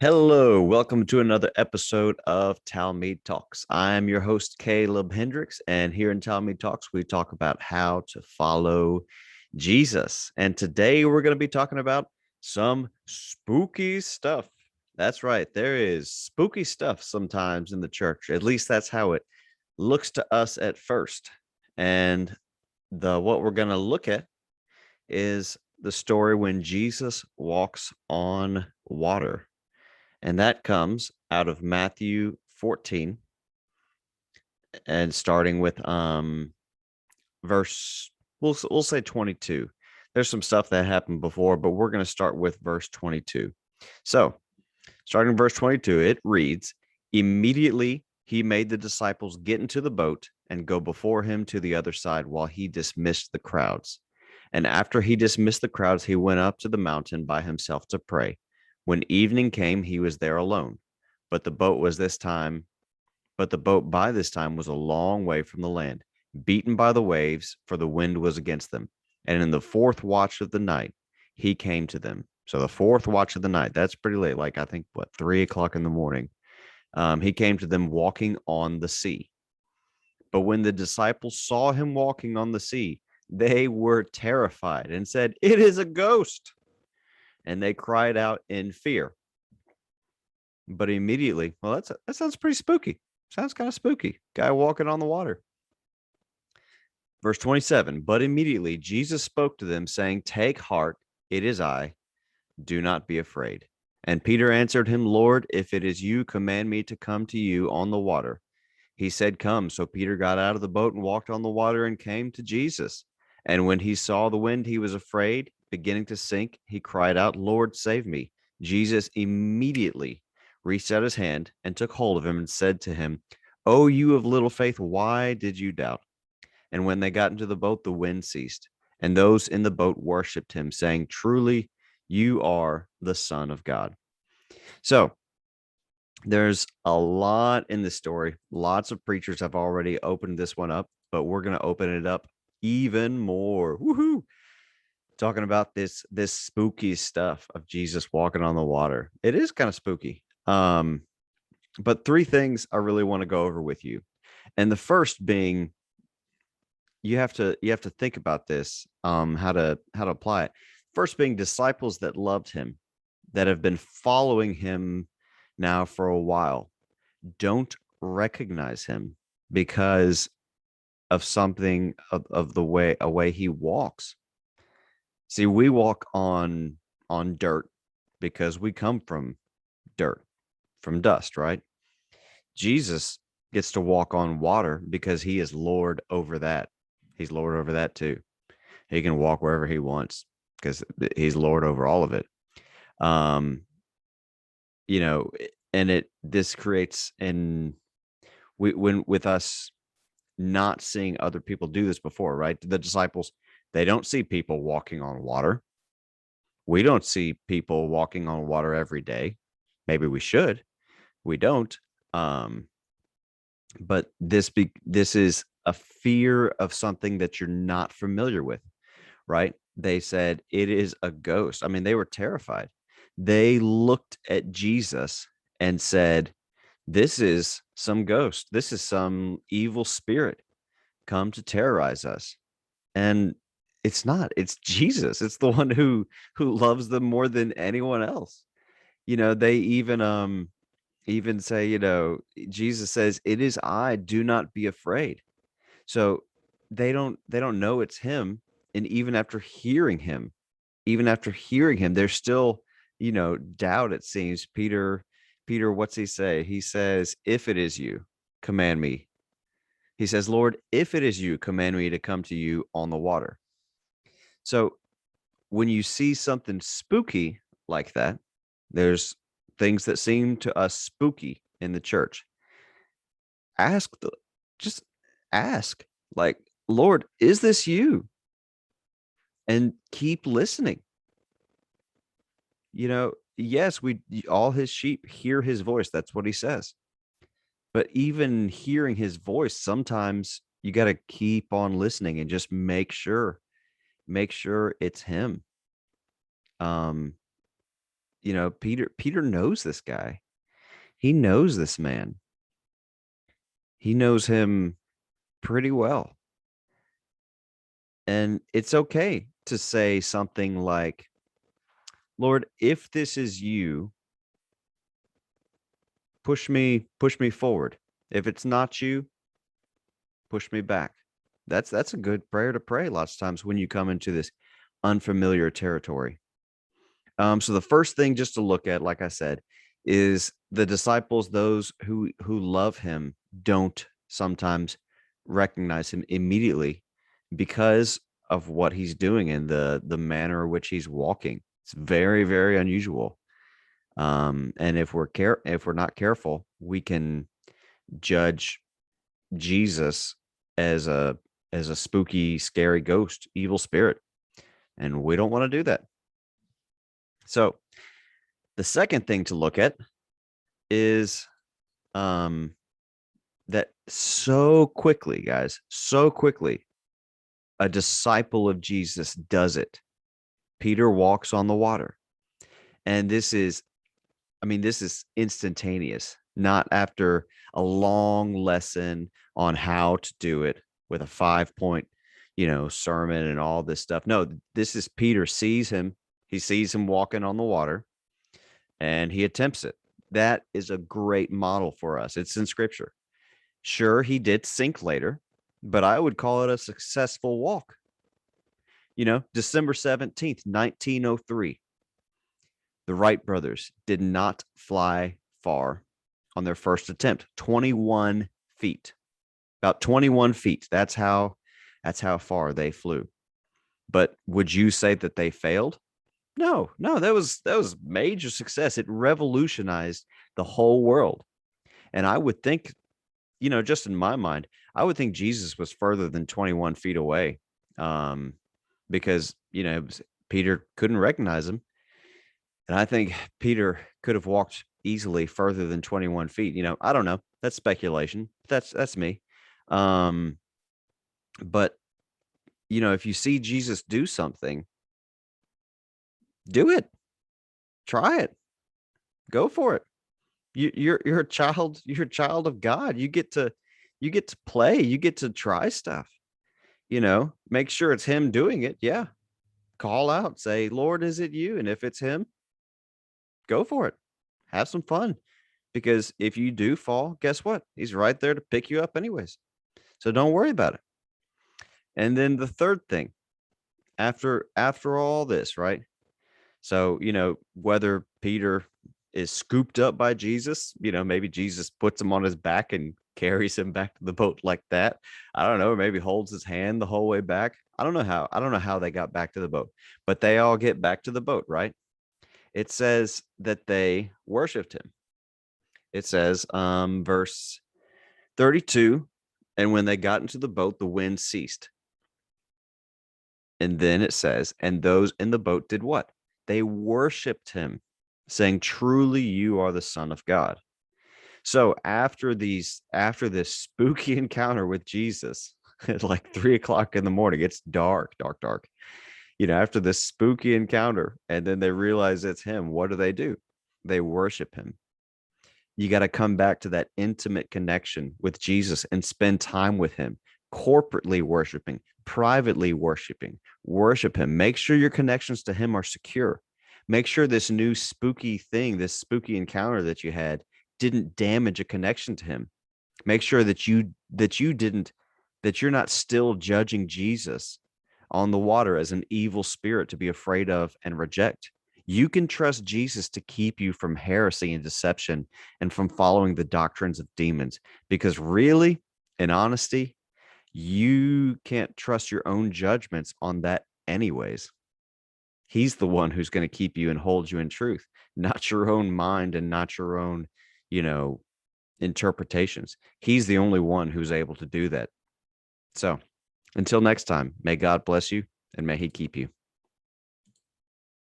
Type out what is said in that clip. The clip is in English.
Hello, welcome to another episode of Talmud Talks. I'm your host, Caleb Hendricks, and here in Talmud Talks, we talk about how to follow Jesus. And today we're going to be talking about some spooky stuff. That's right, there is spooky stuff sometimes in the church. At least that's how it looks to us at first. And the what we're going to look at is the story when Jesus walks on water. And that comes out of Matthew 14 and starting with verse we'll say 22. There's some stuff that happened before, but we're going to start with verse 22. So, starting verse 22, it reads, "Immediately he made the disciples get into the boat and go before him to the other side while he dismissed the crowds. And after he dismissed the crowds, he went up to the mountain by himself to pray. When evening came, he was there alone. But the boat was this time, but the boat by this time was a long way from the land, beaten by the waves, for the wind was against them. And in the fourth watch of the night, he came to them." So the fourth watch of the night, that's pretty late, like I think, 3 o'clock in the morning. He came to them walking on the sea. But when the disciples saw him walking on the sea, they were terrified and said, "It is a ghost." And they cried out in fear. But immediately, well, that sounds pretty spooky. Sounds kind of spooky. Guy walking on the water. Verse 27, but immediately Jesus spoke to them, saying, "Take heart, it is I. Do not be afraid." And Peter answered him, "Lord, if it is you, command me to come to you on the water." He said, "Come." So Peter got out of the boat and walked on the water and came to Jesus. And when he saw the wind, he was afraid, beginning to sink. He cried out, "Lord, save me." Jesus immediately reached out his hand and took hold of him and said to him, "Oh, you of little faith, why did you doubt?" And when they got into the boat, the wind ceased. And those in the boat worshiped him, saying, "Truly, you are the Son of God." So there's a lot in this story. Lots of preachers have already opened this one up, but we're going to open it up even more. Woohoo! Talking about this spooky stuff of Jesus walking on the water. It is kind of spooky. But three things I really want to go over with you. And the first being, you have to think about this, how to apply it. First being disciples that loved him, that have been following him now for a while, don't recognize him because of something of the way a way he walks. See, we walk on dirt because we come from dirt, from dust, right? Jesus gets to walk on water because he is Lord over that. He's Lord over that too. He can walk wherever he wants because he's Lord over all of it. Um, you know, and it this creates and we when with us not seeing other people do this before, right? The disciples, they don't see people walking on water. We don't see people walking on water every day. Maybe we should. We don't. Um, but this is a fear of something that you're not familiar with, right? They said it is a ghost. I mean, they were terrified. They looked at Jesus and said, "This is some ghost. This is some evil spirit come to terrorize us." And it's not. It's Jesus. It's the one who loves them more than anyone else. They even say, Jesus says, "It is I, do not be afraid." So they don't know it's him. And even after hearing him, there's still, doubt, it seems. Peter, what's he say? He says, "If it is you, command me." He says, "Lord, if it is you, command me to come to you on the water." So when you see something spooky like that, there's things that seem to us spooky in the church. Ask the just ask, like, "Lord, is this you?" And keep listening. Yes, we all his sheep hear his voice. That's what he says. But even hearing his voice, sometimes you got to keep on listening and just make sure it's him. Um, Peter knows this guy. He knows this man. He knows him pretty well. And it's okay to say something like, Lord, if this is you, push me forward. If it's not you, push me back. That's a good prayer to pray lots of times when you come into this unfamiliar territory. So the first thing just to look at, like I said, is the disciples, those who love him, don't sometimes recognize him immediately because of what he's doing and the manner in which he's walking. It's very, very unusual. And if we're not careful, we can judge Jesus as a spooky, scary ghost, evil spirit, and we don't want to do that. So the second thing to look at is that so quickly, guys, so quickly, a disciple of Jesus does it. Peter walks on the water. And this is instantaneous, not after a long lesson on how to do it with a 5-point, sermon and all this stuff. No, this is Peter sees him. He sees him walking on the water and he attempts it. That is a great model for us. It's in scripture. Sure, he did sink later, but I would call it a successful walk. December 17th, 1903. The Wright brothers did not fly far on their first attempt. 21 feet. About 21 feet. That's how far they flew. But would you say that they failed? No, that was major success. It revolutionized the whole world. And I would think, just in my mind, I would think Jesus was further than 21 feet away. Because, Peter couldn't recognize him. And I think Peter could have walked easily further than 21 feet. I don't know. That's speculation. That's me. But if you see Jesus do something, do it. Try it. Go for it. You're a child. You're a child of God. You get to play. You get to try stuff. Make sure it's him doing it. Yeah. Call out. Say, Lord, is it you? And if it's him, go for it. Have some fun. Because if you do fall, guess what? He's right there to pick you up anyways. So don't worry about it. And then the third thing, after all this, right? So, whether Peter is scooped up by Jesus, maybe Jesus puts him on his back and carries him back to the boat like that. I don't know, or maybe holds his hand the whole way back. I don't know how they got back to the boat, but they all get back to the boat, right? It says that they worshiped him. It says, verse 32, and when they got into the boat, the wind ceased. And then it says, and those in the boat did what? They worshiped him, saying, truly, you are the Son of God. So after this spooky encounter with Jesus at like 3:00 in the morning, it's dark. After this spooky encounter, and then they realize it's him, what do? They worship him. You got to come back to that intimate connection with Jesus and spend time with him, corporately worshiping, privately worshiping. Worship him. Make sure your connections to him are secure. Make sure this new spooky thing, this spooky encounter that you had, didn't damage a connection to him. Make sure that you're not still judging Jesus on the water as an evil spirit to be afraid of and reject. You can trust Jesus to keep you from heresy and deception and from following the doctrines of demons, because really, in honesty, you can't trust your own judgments on that anyways. He's the one who's going to keep you and hold you in truth, not your own mind and not your own, interpretations. He's the only one who's able to do that. So until next time, may God bless you and may he keep you.